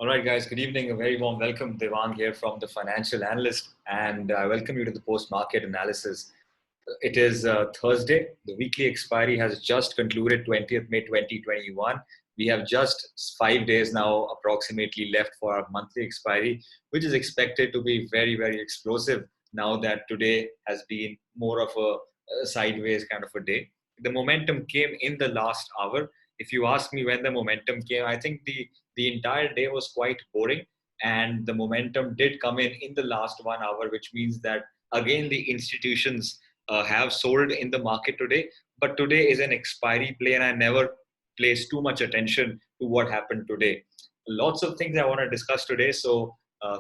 All right, guys, good evening. A very warm welcome. Devang here from the Financial Analyst, and I welcome you to the post market analysis. It is Thursday. The weekly expiry has just concluded, 20th May 2021. We have just 5 days now, approximately, left for our monthly expiry, which is expected to be very, very explosive now that today has been more of a sideways kind of a day. The momentum came in the last hour. If you ask me when the momentum came, I think the entire day was quite boring, and the momentum did come in the last 1 hour, which means that again the institutions have sold in the market today. But today is an expiry play, and I never place too much attention to what happened today. Lots of things I want to discuss today, so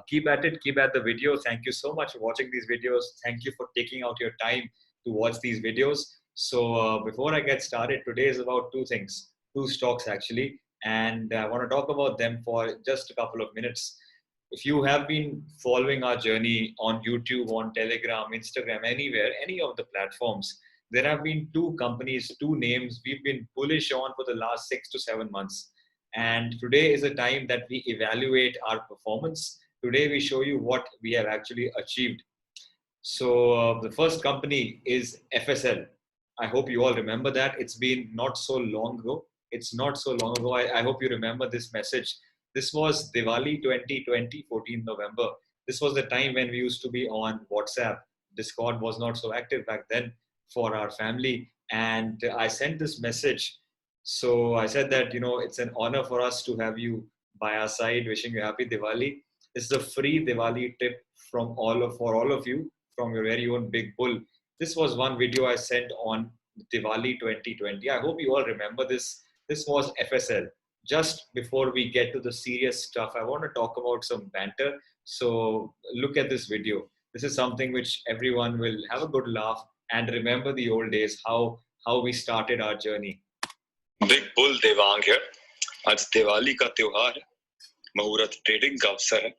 keep at it, keep at the video. Thank you so much for watching these videos. Thank you for taking out your time to watch these videos. So before I get started, today is about two things, two stocks actually, and I want to talk about them for just a couple of minutes. If you have been following our journey on YouTube, on Telegram, Instagram, anywhere, any of the platforms, there have been two companies, two names we've been bullish on for the last 6 to 7 months. And today is a time that we evaluate our performance. Today we show you what we have actually achieved. So the first company is FSL. I hope you all remember that. It's been not so long ago. It's not so long ago. I hope you remember this message. This was Diwali 2020, 14 November. This was the time when we used to be on WhatsApp. Discord was not so active back then for our family. And I sent this message. So I said that, it's an honor for us to have you by our side, wishing you happy Diwali. This is a free Diwali tip for all of you from your very own Big Bull. This was one video I sent on Diwali 2020. I hope you all remember this. This was FSL. Just before we get to the serious stuff, I want to talk about some banter. So look at this video. This is something which everyone will have a good laugh and remember the old days, how we started our journey. Big bull Devang है। आज दिवाली का त्योहार है, मुहूर्त trading का अवसर है।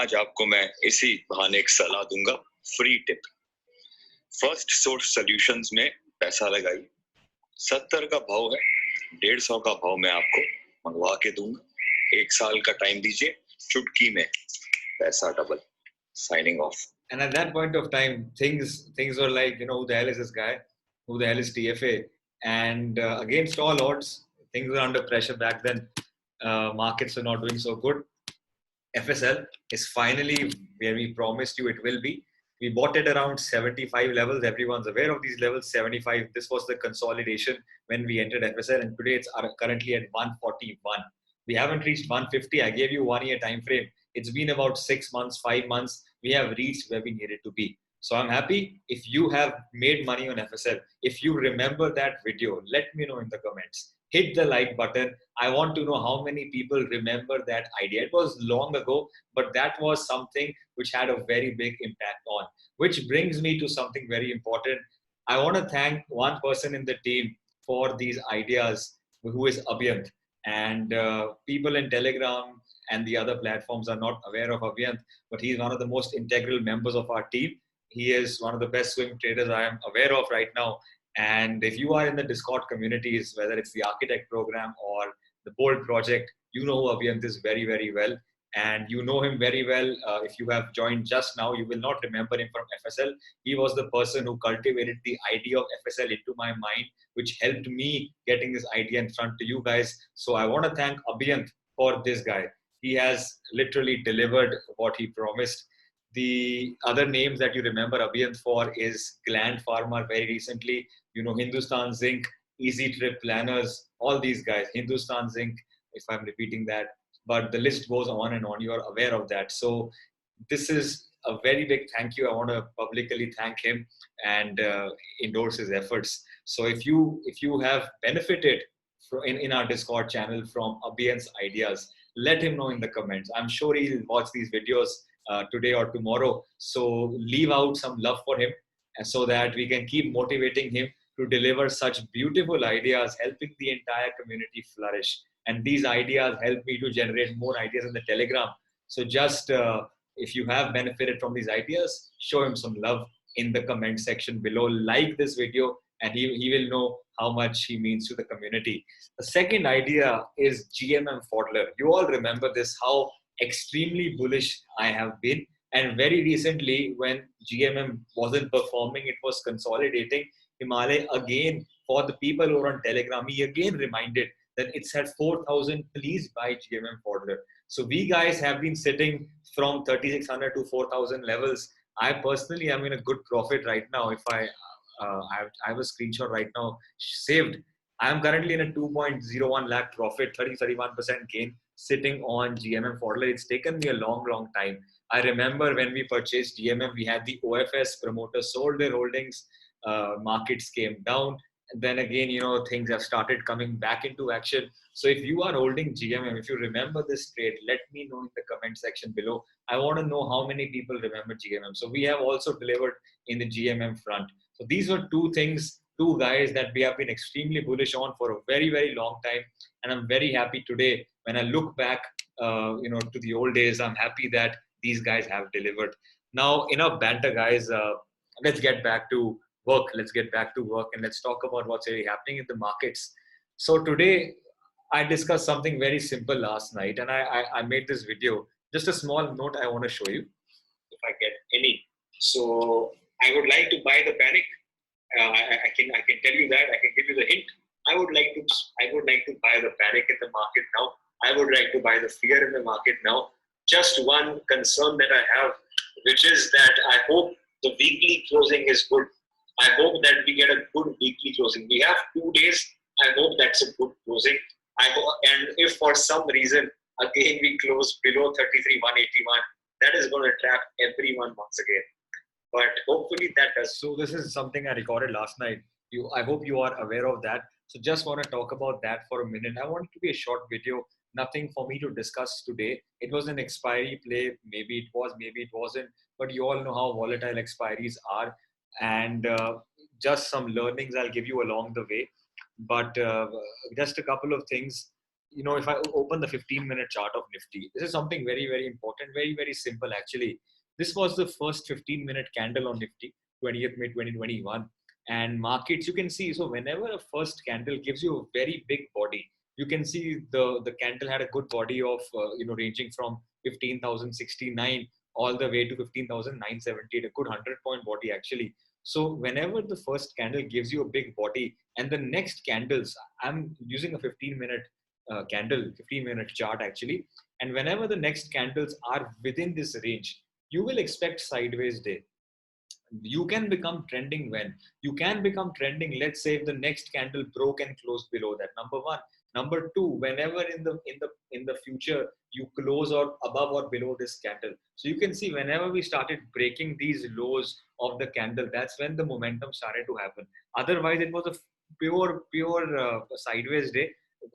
आज आपको मैं इसी बहाने एक सलाह दूंगा, free tip. First source solutions में पैसा लगाइए। 70 का भाव है, 150 का भाव मैं आपको मंगवा के दूंगा। 1 साल का टाइम दीजिए, चुटकी में पैसा double. Signing off. And at that point of time, things were like, who the hell is this guy? Who the hell is TFA? And against all odds, things were under pressure back then. Markets are not doing so good. FSL is finally where we promised you it will be. We bought it around 75 levels. Everyone's aware of these levels, 75. This was the consolidation when we entered FSL, and today it's currently at 141. We haven't reached 150. I gave you 1 year time frame. It's been about 6 months, 5 months. We have reached where we needed to be. So I'm happy. If you have made money on FSL, if you remember that video, let me know in the comments. Hit the like button. I want to know how many people remember that idea. It was long ago, but that was something which had a very big impact on. Which brings me to something very important. I want to thank one person in the team for these ideas, who is Abhyant. And people in Telegram and the other platforms are not aware of Abhyant, but he's one of the most integral members of our team. He is one of the best swing traders I am aware of right now. And if you are in the Discord communities, whether it's the Architect program or the Bold project, you know who Abhyant is very, very well. And you know him very well. If you have joined just now, you will not remember him from FSL. He was the person who cultivated the idea of FSL into my mind, which helped me getting this idea in front to you guys. So I want to thank Abhyant for this guy. He has literally delivered what he promised. The other names that you remember Abhyant for is Gland Pharma very recently, Hindustan Zinc, Easy Trip Planners, all these guys, Hindustan Zinc, if I'm repeating that, but the list goes on and on. You are aware of that. So this is a very big thank you. I want to publicly thank him and endorse his efforts. So if you have benefited in our Discord channel from Abhyant's ideas, let him know in the comments. I'm sure he'll watch these videos today or tomorrow. So leave out some love for him, and so that we can keep motivating him to deliver such beautiful ideas, helping the entire community flourish. And these ideas help me to generate more ideas in the Telegram. So just if you have benefited from these ideas, show him some love in the comment section below. Like this video, and he will know how much he means to the community. The second idea is GMM Fodler. You all remember this, how extremely bullish I have been. And very recently, when GMM wasn't performing, it was consolidating. Himalay again, for the people who are on Telegram, he again reminded that it's at 4,000. Please buy GMM Fodler. So we guys have been sitting from 3,600 to 4,000 levels. I personally am in a good profit right now. If I have a screenshot right now saved. I am currently in a 2.01 lakh profit, 31% gain, sitting on GMM Fodler. It's taken me a long time. I remember when we purchased GMM, we had the OFS promoters sold their holdings, markets came down. And then again, things have started coming back into action. So if you are holding GMM, if you remember this trade, let me know in the comment section below. I want to know how many people remember GMM. So we have also delivered in the GMM front. So these were two guys that we have been extremely bullish on for a very long time. And I'm very happy today when I look back, to the old days. I'm happy that these guys have delivered. Now, enough banter, guys. Let's get back to work. Let's get back to work and let's talk about what's really happening in the markets. So today, I discussed something very simple last night, and I made this video. Just a small note I want to show you. If I get any. So I would like to buy the panic. I can tell you that. I can give you the hint. I would like to buy the panic in the market now. I would like to buy the fear in the market now. Just one concern that I have, which is that I hope the weekly closing is good. I hope that we get a good weekly closing. We have 2 days. I hope that's a good closing. And if for some reason again we close below 33,181, that is going to trap everyone once again. But hopefully that does. So this is something I recorded last night. I hope you are aware of that. So just want to talk about that for a minute. I want it to be a short video. Nothing for me to discuss today. It was an expiry play. Maybe it was, maybe it wasn't. But you all know how volatile expiries are. And just some learnings I'll give you along the way. But just a couple of things. If I open the 15-minute chart of Nifty, this is something very important, very simple actually. This was the first 15-minute candle on Nifty, 20th May 2021. And markets, you can see, so whenever a first candle gives you a very big body, you can see the candle had a good body of, ranging from 15,069 all the way to 15,970, a good 100-point body actually. So whenever the first candle gives you a big body and the next candles, I'm using a 15-minute candle, 15-minute chart actually. And whenever the next candles are within this range, you will expect sideways day. You can become trending when? You can become trending, let's say if the next candle broke and closed below that, number one. Number two, whenever in the future you close or above or below this candle. So you can see whenever we started breaking these lows of the candle, that's when the momentum started to happen. Otherwise, it was a pure sideways day,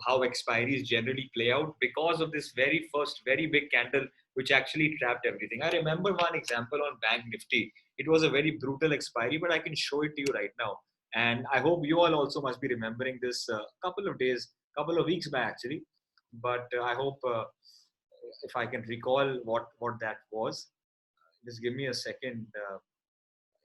how expiries generally play out because of this very first, very big candle, which actually trapped everything. I remember one example on Bank Nifty. It was a very brutal expiry, but I can show it to you right now. And I hope you all also must be remembering this couple of weeks back actually. But I hope if I can recall what that was. Just give me a second.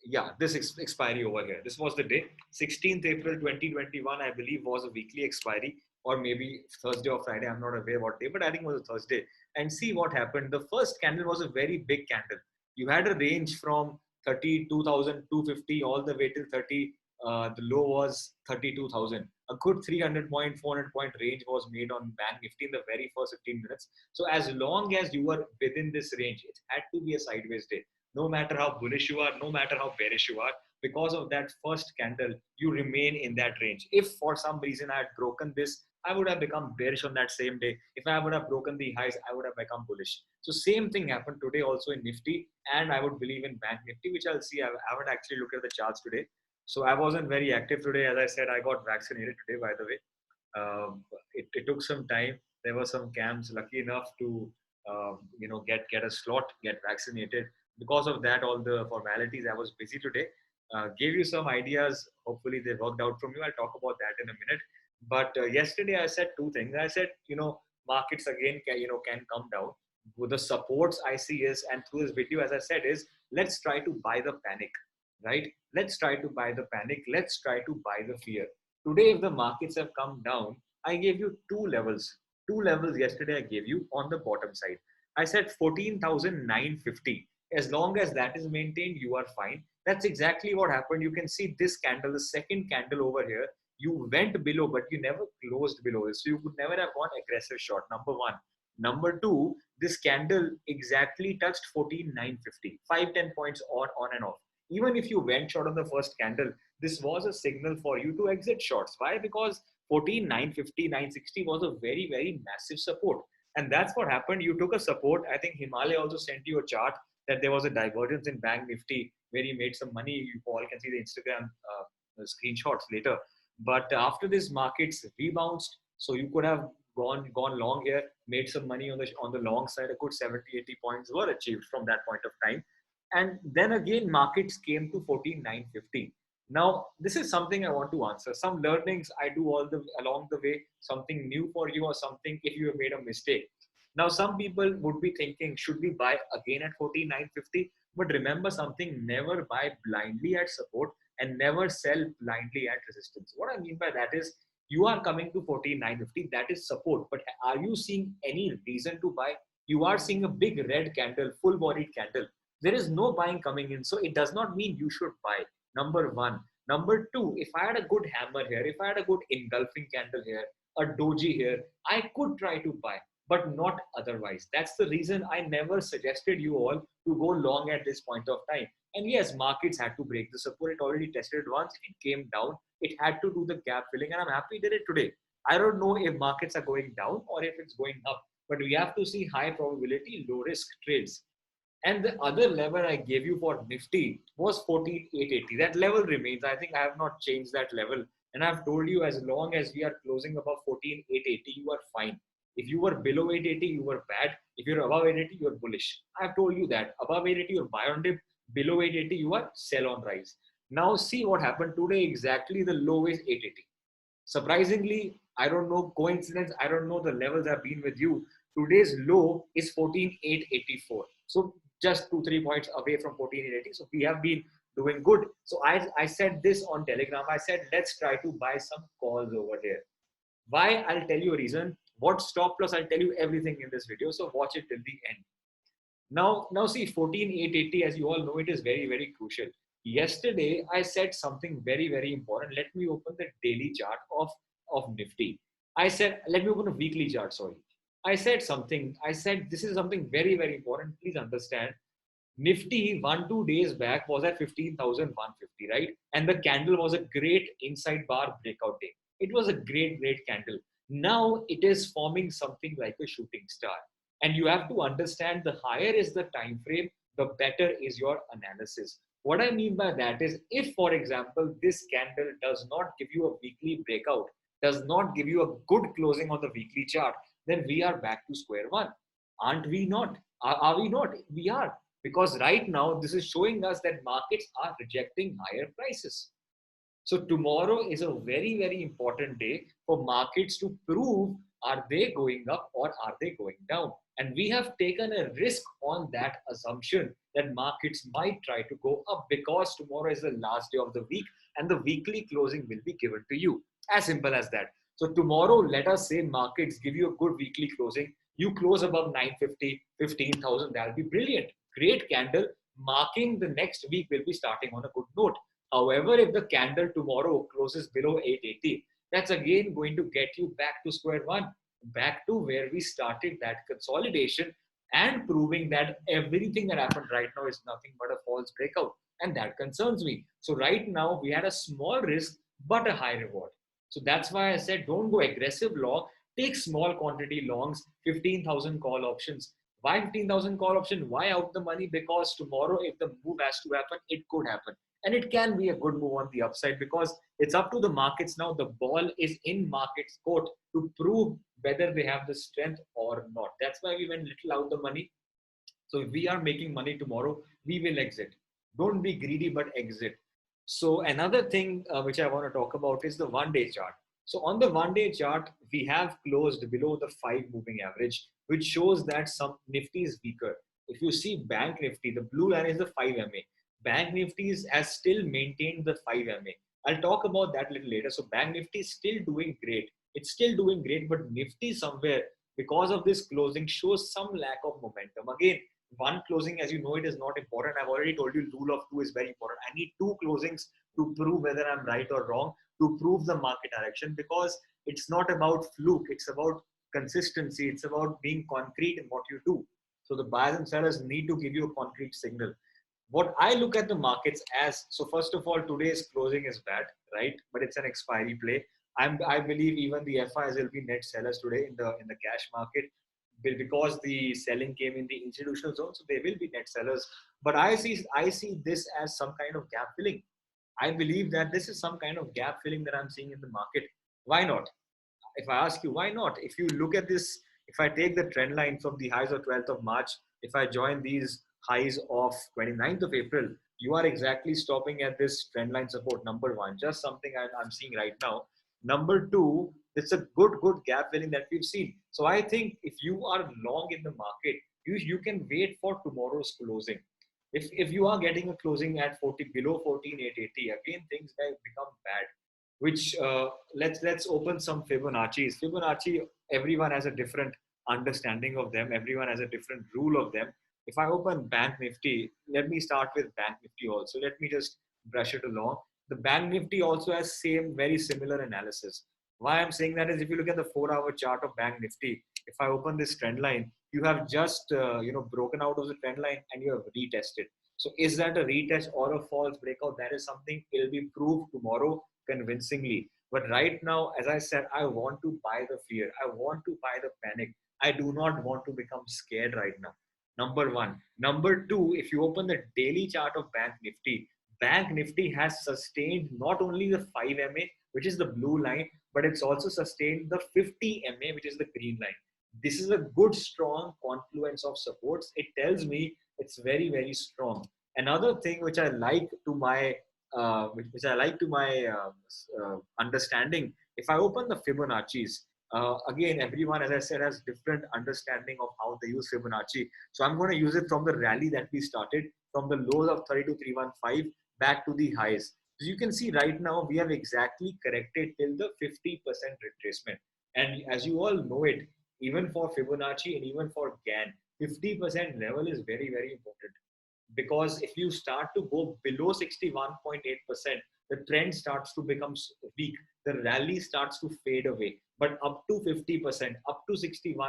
Yeah, this expiry over here. This was the day, 16th April 2021, I believe was a weekly expiry, or maybe Thursday or Friday. I'm not aware what day, but I think it was a Thursday. And see what happened. The first candle was a very big candle. You had a range from 32,250 all the way till 30. The low was 32,000. A good 300 point, 400 point range was made on Bank Nifty in the very first 15 minutes. So as long as you were within this range, it had to be a sideways day. No matter how bullish you are, no matter how bearish you are, because of that first candle, you remain in that range. If for some reason I had broken this, I would have become bearish on that same day. If I would have broken the highs, I would have become bullish. So same thing happened today also in Nifty, and I would believe in Bank Nifty, which I'll see. I haven't actually looked at the charts today. So I wasn't very active today. As I said, I got vaccinated today, by the way. It took some time. There were some camps lucky enough to, get a slot, get vaccinated. Because of that, all the formalities, I was busy today. Gave you some ideas. Hopefully they worked out from you. I'll talk about that in a minute. But yesterday I said two things. I said, markets again can come down. The supports I see is, and through this video, as I said, is let's try to buy the panic, right? Let's try to buy the panic. Let's try to buy the fear. Today, if the markets have come down, I gave you two levels. Two levels yesterday I gave you on the bottom side. I said 14,950. As long as that is maintained, you are fine. That's exactly what happened. You can see this candle, the second candle over here. You went below, but you never closed below it. So you could never have gone aggressive short. Number one. Number two, this candle exactly touched 14,950. 5-10 points on and off. Even if you went short on the first candle, this was a signal for you to exit shorts. Why? Because 14,950, 960 was a very, very massive support. And that's what happened. You took a support. I think Himalaya also sent you a chart that there was a divergence in Bank Nifty where he made some money. You all can see the Instagram screenshots later. But after this, markets rebounced. So you could have gone long here, made some money on the long side. A good 70-80 points were achieved from that point of time. And then again, markets came to 14,950. Now, this is something I want to answer. Some learnings I do all the along the way, something new for you or something if you have made a mistake. Now, some people would be thinking, should we buy again at 14,950? But remember something, never buy blindly at support and never sell blindly at resistance. What I mean by that is you are coming to 14,950, that is support. But are you seeing any reason to buy? You are seeing a big red candle, full bodied candle. There is no buying coming in. So it does not mean you should buy. Number one. Number two, if I had a good hammer here, if I had a good engulfing candle here, a doji here, I could try to buy, but not otherwise. That's the reason I never suggested you all to go long at this point of time. And yes, markets had to break the support. It already tested once, it came down. It had to do the gap filling, and I'm happy it did it today. I don't know if markets are going down or if it's going up, but we have to see high probability, low risk trades. And the other level I gave you for Nifty was 14,880. That level remains. I think I have not changed that level. And I've told you as long as we are closing above 14,880, you are fine. If you were below 880, you were bad. If you're above 880, you're bullish. I've told you that. Above 880, you're buy on dip. Below 880, you are sell on rise. Now see what happened today. Exactly the low is 880. Surprisingly, I don't know, coincidence, I don't know the levels I've been with you. Today's low is 14,884. So just 2-3 points away from 14,880. So we have been doing good. So I said this on Telegram. I said, let's try to buy some calls over here. Why? I'll tell you a reason. What stop loss? I'll tell you everything in this video. So watch it till the end. Now see 14,880, as you all know, it is very, very crucial. Yesterday, I said something very, very important. Let me open the daily chart of Nifty. I said, let me open a weekly chart, sorry. I said something, I said, this is something very, very important. Please understand. Nifty 1-2 days back was at 15,150, right? And the candle was a great inside bar breakout day. It was a great, great candle. Now it is forming something like a shooting star. And you have to understand the higher is the time frame, the better is your analysis. What I mean by that is if, for example, this candle does not give you a weekly breakout, does not give you a good closing on the weekly chart, then we are back to square one. Aren't we not? Are we not? We are. Because right now, this is showing us that markets are rejecting higher prices. So tomorrow is a very, very important day for markets to prove are they going up or are they going down. And we have taken a risk on that assumption that markets might try to go up because tomorrow is the last day of the week and the weekly closing will be given to you. As simple as that. So tomorrow, let us say markets give you a good weekly closing. You close above 950, 15,000. That'll be brilliant. Great candle. Marking the next week will be starting on a good note. However, if the candle tomorrow closes below 880, that's again going to get you back to square one, back to where we started that consolidation and proving that everything that happened right now is nothing but a false breakout. And that concerns me. So right now we had a small risk, but a high reward. So that's why I said, don't go aggressive long, take small quantity longs, 15,000 call options. Why 15,000 call option? Why out the money? Because tomorrow, if the move has to happen, it could happen. And it can be a good move on the upside because it's up to the markets now. The ball is in markets court to prove whether they have the strength or not. That's why we went little out the money. So if we are making money tomorrow, we will exit. Don't be greedy, but exit. So another thing which I want to talk about is the 1-day chart. So on the 1-day chart, we have closed below the 5 moving average, which shows that some Nifty is weaker. If you see Bank Nifty, the blue line is the 5 MA. Bank Nifty has still maintained the 5 MA. I'll talk about that a little later. So Bank Nifty is still doing great. It's still doing great, but Nifty somewhere, because of this closing, shows some lack of momentum. Again, one closing, as you know, it is not important. I've already told you rule of two is very important. I need two closings to prove whether I'm right or wrong, to prove the market direction, because it's not about fluke. It's about consistency. It's about being concrete in what you do. So the buyers and sellers need to give you a concrete signal. What I look at the markets as, so first of all, today's closing is bad, right? But it's an expiry play. I believe even the FIs will be net sellers today in the cash market, because the selling came in the institutional zone, so they will be net sellers. But I see this as some kind of gap filling. I believe that this is some kind of gap filling that I'm seeing in the market. Why not? If I ask you why not, if you look at this, if I take the trend line from the highs of 12th of March, if I join these highs of 29th of April, you are exactly stopping at this trend line support, number one, just something I'm seeing right now. Number two, it's a good gap filling that we've seen. So I think if you are long in the market, you can wait for tomorrow's closing. If you are getting a closing at 40 below 14,880, again things may become bad. Which let's open some Fibonacci's. Fibonacci, everyone has a different understanding of them. Everyone has a different rule of them. If I open Bank Nifty, let me start with Bank Nifty also. Let me just brush it along. The Bank Nifty also has same very similar analysis. Why I'm saying that is, if you look at the 4-hour chart of Bank Nifty, if I open this trend line, you have just broken out of the trend line and you have retested. So is that a retest or a false breakout? That is something will be proved tomorrow convincingly. But right now, as I said, I want to buy the fear. I want to buy the panic. I do not want to become scared right now. Number one. Number two, if you open the daily chart of Bank Nifty has sustained not only the 5 MA, which is the blue line, but it's also sustained the 50 MA, which is the green line. This is a good, strong confluence of supports. It tells me it's very, very strong. Another thing which I like to my understanding. If I open the Fibonacci's, again, everyone, as I said, has different understanding of how they use Fibonacci. So I'm going to use it from the rally that we started, from the lows of 32,315 back to the highs. So you can see right now we have exactly corrected till the 50% retracement. And as you all know it, even for Fibonacci and even for Gann, 50% level is very, very important. Because if you start to go below 61.8%, the trend starts to become weak. The rally starts to fade away. But up to 50%, up to 61.8%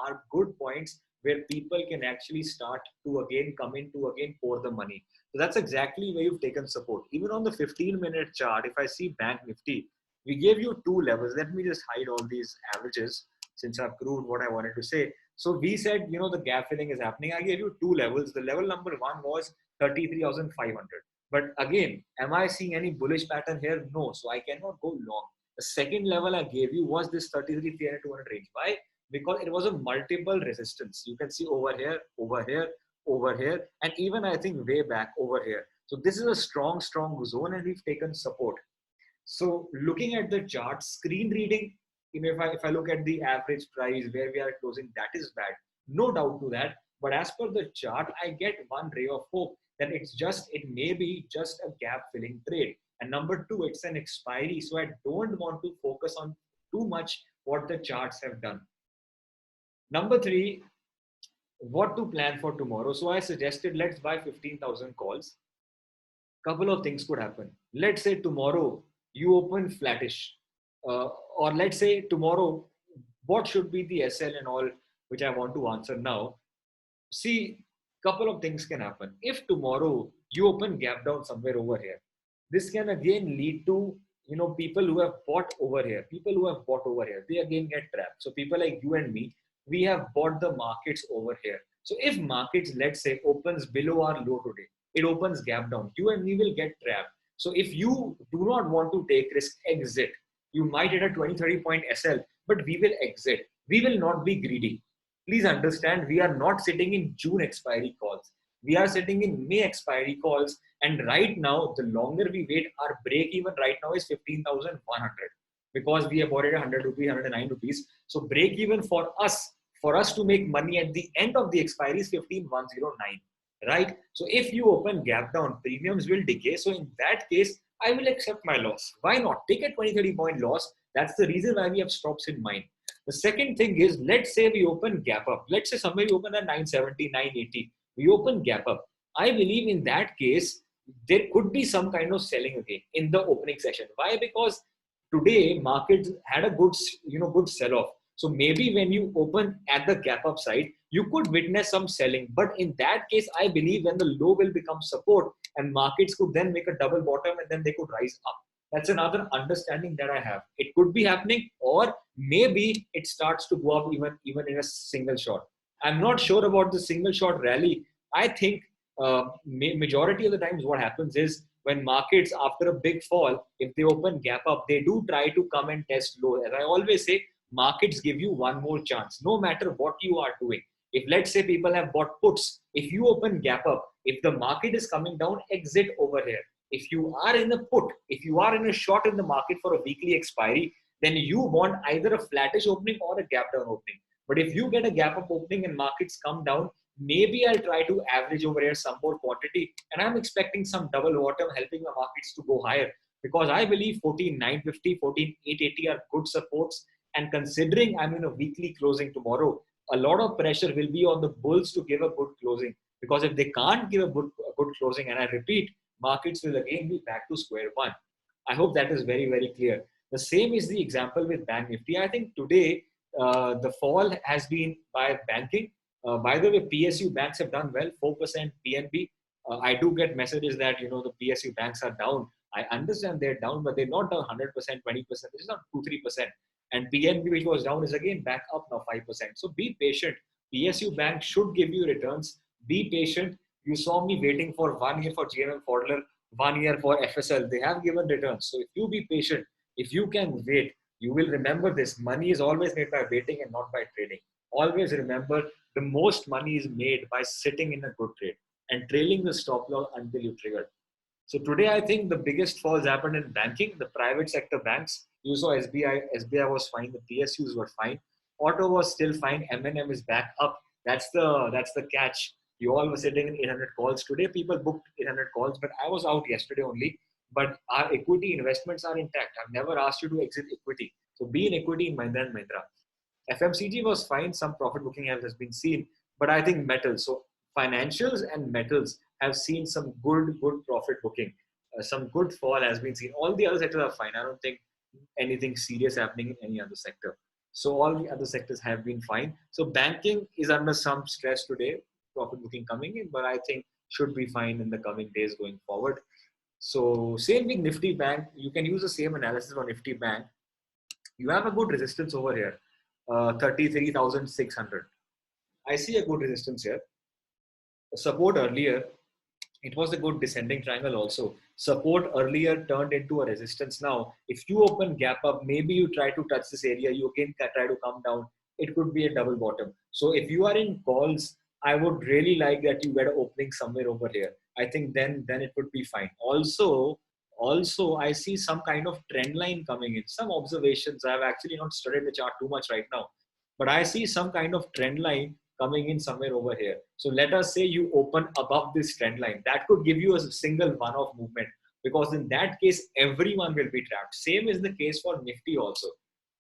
are good points where people can actually start to again come in to again pour the money. So that's exactly where you've taken support. Even on the 15-minute chart, if I see Bank Nifty, we gave you two levels. Let me just hide all these averages since I've proved what I wanted to say. So we said, the gap filling is happening. I gave you two levels. The level number one was 33,500. But again, am I seeing any bullish pattern here? No. So I cannot go long. The second level I gave you was this 33,300 range. Why? Because it was a multiple resistance. You can see over here, over here, over here, and even I think way back over here. So this is a strong zone and we've taken support. So looking at the chart, screen reading, if I look at the average price where we are closing, that is bad. No doubt to that. But as per the chart, I get one ray of hope that it may be just a gap filling trade. And number two, it's an expiry. So I don't want to focus on too much what the charts have done. Number three, what to plan for tomorrow. So I suggested let's buy 15,000 calls. Couple of things could happen. Let's say tomorrow you open flattish, or let's say tomorrow, what should be the SL and all, which I want to answer now. See, couple of things can happen. If tomorrow you open gap down somewhere over here, this can again lead to people who have bought over here, they again get trapped. So people like you and me, we have bought the markets over here. So if markets, let's say, opens below our low today, it opens gap down, you and me will get trapped. So if you do not want to take risk, exit. You might hit a 20-30 point SL, but we will exit. We will not be greedy. Please understand, we are not sitting in June expiry calls. We are sitting in May expiry calls. And right now, the longer we wait, our break even right now is 15,100 because we have bought it 100 rupees, 109 rupees. So break even for us to make money at the end of the expiry is 15,109. Right? So if you open gap down, premiums will decay. So in that case, I will accept my loss. Why not? Take a 20-30 point loss. That's the reason why we have stops in mind. The second thing is, let's say we open gap up. Let's say somewhere we open at 970, 980. We open gap up. I believe in that case, there could be some kind of selling again in the opening session. Why? Because today markets had a good sell off. So maybe when you open at the gap up side, you could witness some selling. But in that case, I believe when the low will become support and markets could then make a double bottom and then they could rise up. That's another understanding that I have. It could be happening, or maybe it starts to go up even in a single shot. I'm not sure about the single shot rally. I think majority of the times what happens is when markets after a big fall, if they open gap up, they do try to come and test low. As I always say, markets give you one more chance, no matter what you are doing. If let's say people have bought puts, if you open gap up, if the market is coming down, exit over here. If you are in a put, if you are in a short in the market for a weekly expiry, then you want either a flattish opening or a gap down opening. But if you get a gap up opening and markets come down, maybe I'll try to average over here some more quantity. And I'm expecting some double bottom helping the markets to go higher, because I believe 14,950, 14,880 are good supports. And considering I'm in a weekly closing tomorrow, a lot of pressure will be on the bulls to give a good closing. Because if they can't give a good closing, and I repeat, markets will again be back to square one. I hope that is very, very clear. The same is the example with Bank Nifty. I think today the fall has been by banking. By the way, PSU banks have done well, 4% PNB. I do get messages that, the PSU banks are down. I understand they're down, but they're not down 100%, 20%. It's not 2-3%. And PNB, which was down, is again back up now 5%. So be patient. PSU bank should give you returns. Be patient. You saw me waiting for 1 year for GMM Pfaudler, 1 year for FSL. They have given returns. So if you be patient, if you can wait, you will remember this. Money is always made by waiting and not by trading. Always remember, the most money is made by sitting in a good trade and trailing the stop loss until you trigger. So today, I think the biggest falls happened in banking, the private sector banks. You saw SBI was fine. The PSUs were fine. Auto was still fine. M&M is back up. That's the catch. You all were sitting in 800 calls. Today, people booked 800 calls, but I was out yesterday only. But our equity investments are intact. I've never asked you to exit equity. So be in equity in Mahindra & Mahindra. FMCG was fine. Some profit booking has been seen. But I think metals. So financials and metals have seen some good profit booking. Some good fall has been seen. All the other sectors are fine. I don't think anything serious happening in any other sector. So all the other sectors have been fine. So banking is under some stress today, profit booking coming in, but I think should be fine in the coming days going forward. So same with Nifty Bank. You can use the same analysis on Nifty Bank. You have a good resistance over here, 33,600. I see a good resistance here. Support earlier, it was a good descending triangle also. Support earlier turned into a resistance now. If you open gap up, maybe you try to touch this area, you again try to come down. It could be a double bottom. So if you are in calls, I would really like that you get an opening somewhere over here. I think then it would be fine. Also, I see some kind of trend line coming in. Some observations. I've actually not studied the chart too much right now, but I see some kind of trend line coming in somewhere over here. So let us say you open above this trend line. That could give you a single one-off movement, because in that case, everyone will be trapped. Same is the case for Nifty also.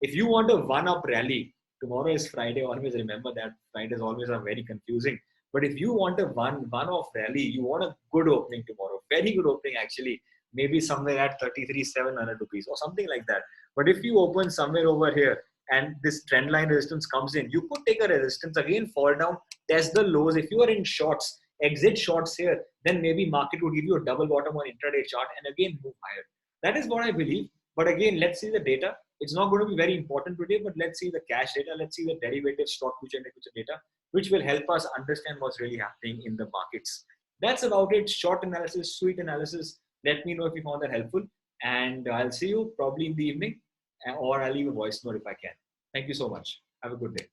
If you want a one-up rally, tomorrow is Friday. Always remember that Fridays always are very confusing. But if you want a one-off rally, you want a good opening tomorrow, very good opening actually, maybe somewhere at 33,700 rupees or something like that. But if you open somewhere over here, and this trend line resistance comes in, you could take a resistance, again fall down, test the lows. If you are in shorts, exit shorts here, then maybe market would give you a double bottom on intraday chart and again move higher. That is what I believe. But again, let's see the data. It's not going to be very important today, but let's see the cash data. Let's see the derivative stock future and equity data, which will help us understand what's really happening in the markets. That's about it. Short analysis, sweet analysis. Let me know if you found that helpful. And I'll see you probably in the evening, or I'll leave a voice note if I can. Thank you so much. Have a good day.